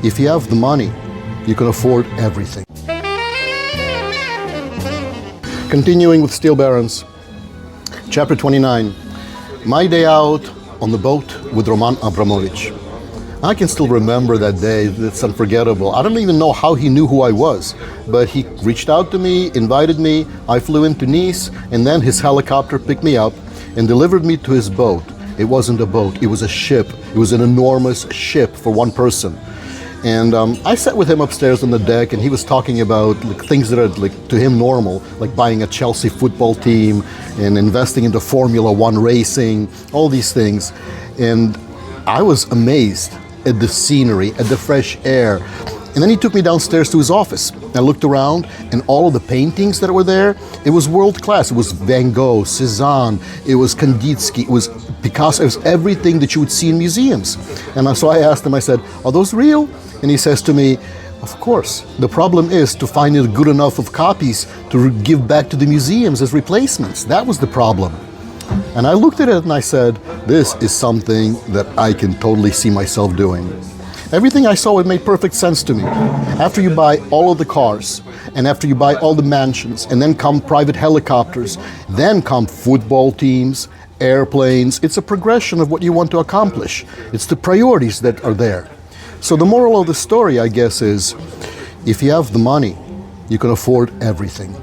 If you have the money, you can afford everything. Continuing with Steel Barons, chapter 29. My day out on the boat with Roman Abramovich. I can still remember that day. It's unforgettable. I don't even know how he knew who I was, but he reached out to me, invited me. I flew into Nice, and then his helicopter picked me up and delivered me to his boat. It wasn't a boat, it was a ship. It was an enormous ship for one person. And I sat with him upstairs on the deck, and he was talking about things that are to him normal, like buying a Chelsea football team and investing into Formula One racing, all these things. And I was amazed at the scenery, at the fresh air. And then he took me downstairs to his office. I looked around, and all of the paintings that were there, it was world class. It was Van Gogh, Cézanne, it was Kandinsky, it was Picasso, it was everything that you would see in museums. And so I asked him, I said, "Are those real?" And he says to me, "Of course. The problem is to find it good enough of copies to give back to the museums as replacements. That was the problem." And I looked at it and I said, this is something that I can totally see myself doing. Everything I saw, it made perfect sense to me. After you buy all of the cars, and after you buy all the mansions, and then come private helicopters, then come football teams, airplanes, it's a progression of what you want to accomplish. It's the priorities that are there. So the moral of the story, I guess, is if you have the money, you can afford everything.